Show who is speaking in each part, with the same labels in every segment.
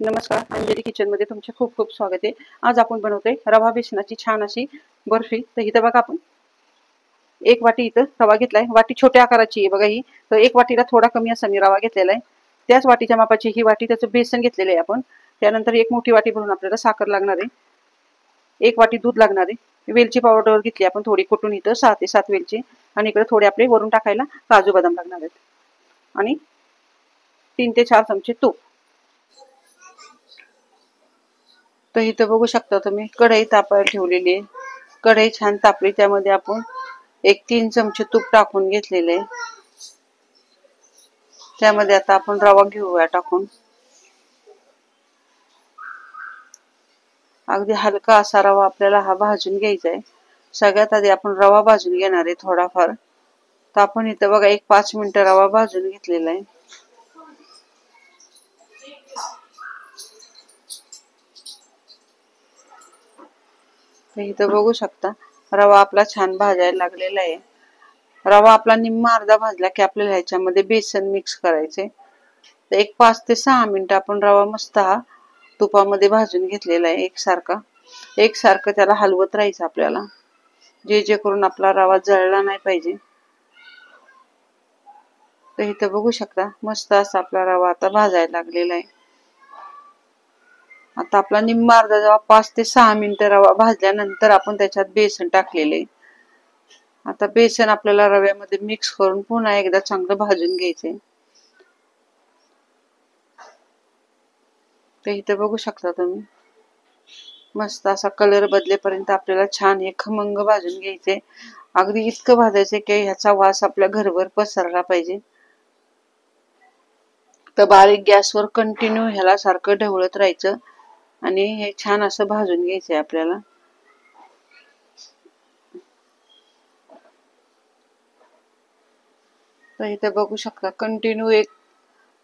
Speaker 1: नमस्कार, अंजली किचनमध्ये तुमचे खूप खूप स्वागत आहे। आज आपण बनवतोय रवा बेसनाची छान अशी बर्फी। तर इथं बघा, आपण एक वाटी इथं रवा घेतलाय। वाटी छोट्या आकाराची आहे बघा ही, तर एक वाटीला थोडा कमी असा मी रवा घेतलेला आहे। त्याच वाटीच्या मापाची ही वाटी, त्याचं बेसन घेतलेलं आहे आपण। त्यानंतर एक मोठी वाटी भरून आपल्याला साखर लागणार आहे, एक वाटी दूध लागणार आहे, वेलची पावडर घेतली आपण थोडी कुटून, इथं 6 ते 7 वेलची, आणि इकडे थोडे आपले वरून टाकायला काजू बदाम लागणार आहेत, आणि 3 ते 4 चमचे तूप। तर इथं बघू शकता तुम्ही, कढई तापायला ठेवलेली आहे। कढई छान तापली, त्यामध्ये आपण 3 चमचे तूप टाकून घेतलेले आहे। त्यामध्ये आता आपण रवा घेऊया टाकून। अगदी हलका असा रवा आपल्याला हा भाजून घ्यायचा आहे। सगळ्यात आधी आपण रवा भाजून घेणार आहे थोडाफार। तर आपण इथं बघा 5 मिनिटं रवा भाजून घेतलेला आहे। तर इथं बघू शकता, रवा आपला छान भाजायला लागलेला आहे। रवा आपला निम्मा अर्धा भाजला की आपल्याला ह्याच्यामध्ये बेसन मिक्स करायचे। तर 5 ते 6 मिनिटं आपण रवा मस्त हा तुपामध्ये भाजून घेतलेला आहे। एकसारखं त्याला हलवत राहायचं आपल्याला, जे करून आपला रवा जळला नाही पाहिजे। तर इथं बघू शकता, मस्त असा आपला रवा आता भाजायला लागलेला आहे। आता आपला निम्मा अर्धा जेव्हा 5 ते 6 मिनिटं रवा भाजल्यानंतर आपण त्याच्यात बेसन टाकलेले। आता बेसन आपल्याला रव्यामध्ये मिक्स करून पुन्हा एकदा चांगलं भाजून घ्यायचे। तर इथे बघू शकता तुम्ही, मस्त असा कलर बदलेपर्यंत आपल्याला छान हे खमंग भाजून घ्यायचे। अगदी इतकं भाजायचे की ह्याचा वास आपल्या घरभर पसरला पाहिजे। तर बारीक गॅसवर कंटिन्यू ह्याला सारखं ढवळत राहायचं, आणि हे छान असं भाजून घ्यायचंय आपल्याला। तर इथे बघू शकता, कंटिन्यू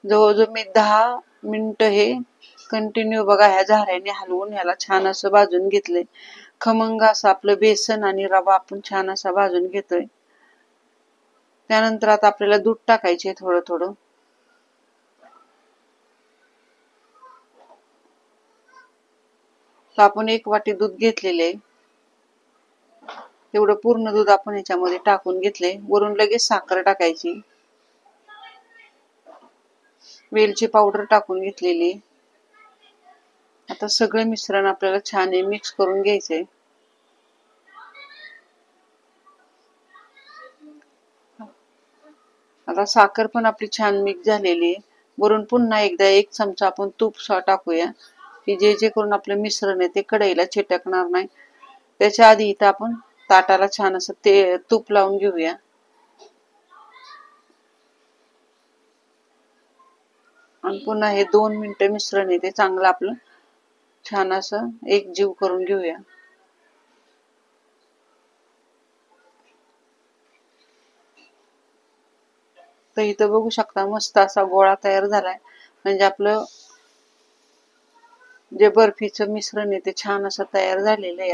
Speaker 1: जवळजवळ मी 10 मिनिटं हे कंटिन्यू बघा ह्या झाऱ्याने हलवून ह्याला छान असं भाजून घेतलंय। खमंग असं आपलं बेसन आणि रवा आपण छान असा भाजून घेतोय। त्यानंतर आता आपल्याला दूध टाकायचे थोडं थोडं। तर आपण 1 वाटी दूध घेतलेले, तेवढं पूर्ण दूध आपण ह्याच्यामध्ये टाकून घेतले। वरून लगेच साखर टाकायची, वेलची पावडर टाकून घेतलेली। आता सगळं मिश्रण आपल्याला छान मिक्स करून घ्यायचंय। आता साखर पण आपली छान मिक्स झालेली आहे। वरून पुन्हा एकदा 1 चमचा आपण तूप टाकूया, की जे करून आपलं मिश्रण आहे ते कढईला चिटकणार नाही। त्याच्या आधी इथं आपण ताटाला छान असं तूप लावून घेऊया। आणि पुन्हा हे 2 मिनिटं मिश्रण आहे ते चांगलं आपलं छान असं एकजीव करून घेऊया। तर इथं बघू शकता, मस्त असा गोळा तयार झालाय। म्हणजे आपलं जे बर्फीचं मिश्रण आहे ते छान असं तयार झालेलं आहे।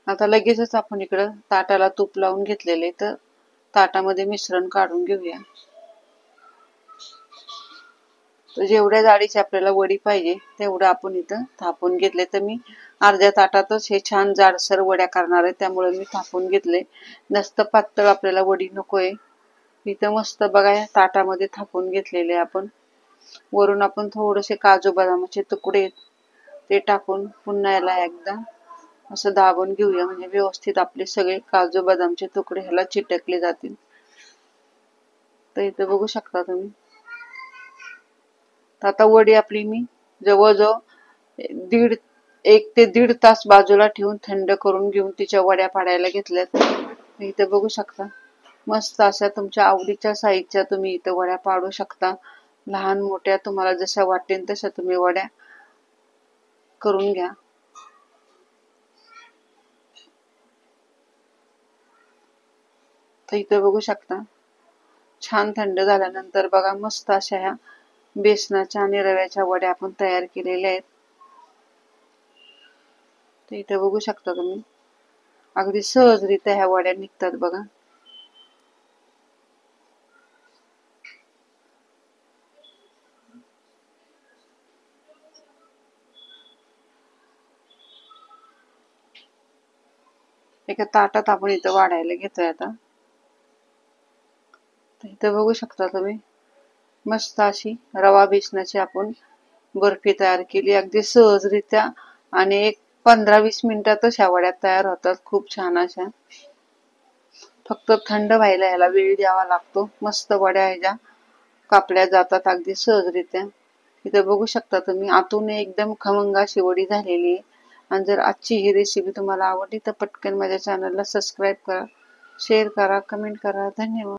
Speaker 1: आता लगेचच आपण इकडं ताटाला तूप लावून घेतलेले, तर ताटामध्ये मिश्रण काढून घेऊया। तर जेवढ्या जाडीची आपल्याला वडी पाहिजे तेवढं आपण इथं थापून घेतले। तर मी अर्ध्या ताटातच हे छान जाडसर वड्या करणार आहे, त्यामुळे मी थापून घेतले। जास्त पातळ आपल्याला वडी नकोय। इथं मस्त बघा ताटामध्ये थापून घेतलेले आपण। वरून आपण थोडेसे काजू बदामाचे तुकडे ते टाकून पुन्हा याला एकदा असं दाबून घेऊया, म्हणजे व्यवस्थित आपले सगळे काजू बदामचे तुकडे ह्याला चिटकले जातील। तर इथं बघू शकता तुम्ही, आता वडी आपली मी जवळजवळ 1 ते 1.5 तास बाजूला ठेवून थंड करून घेऊन तिच्या वड्या पाडायला घेतल्यात। इथे बघू शकता, मस्त अशा तुमच्या आवडीच्या साईजच्या तुम्ही इथं वड्या पाडू शकता। लहान मोठ्या तुम्हाला जशा वाटेल तशा तुम्ही वड्या करून घ्या। तर इथे बघू शकता, छान थंड झाल्यानंतर बघा मस्त अशा ह्या बेसनाच्या आणि रव्याच्या वड्या आपण तयार केलेल्या आहेत। तर इथे बघू शकता तुम्ही, अगदी सहजरित्या ह्या वड्या निघतात बघा। एका ताटात आपण इथं वाढायला घेतोय आता. इथं बघू शकता तुम्ही मस्त अशी रवा बेसनाची आपण बर्फी तयार केली अगदी सहजरित्या आणि एक 15-20 मिनिटातच ह्या वड्या तयार होतात खूप छान अशा. फक्त थंड व्हायला ह्याला वेळ द्यावा लागतो. मस्त वड्या ह्याच्या कापल्या जातात अगदी सहजरित्या. इथे बघू शकता तुम्ही आतून एकदम खमंग अशी वडी झालेली आहे. आणि जर आजची ही रेसिपी तुम्हाला आवडली तर पटकन माझ्या चॅनलला सबस्क्राईब करा, शेअर करा, कमेंट करा. धन्यवाद.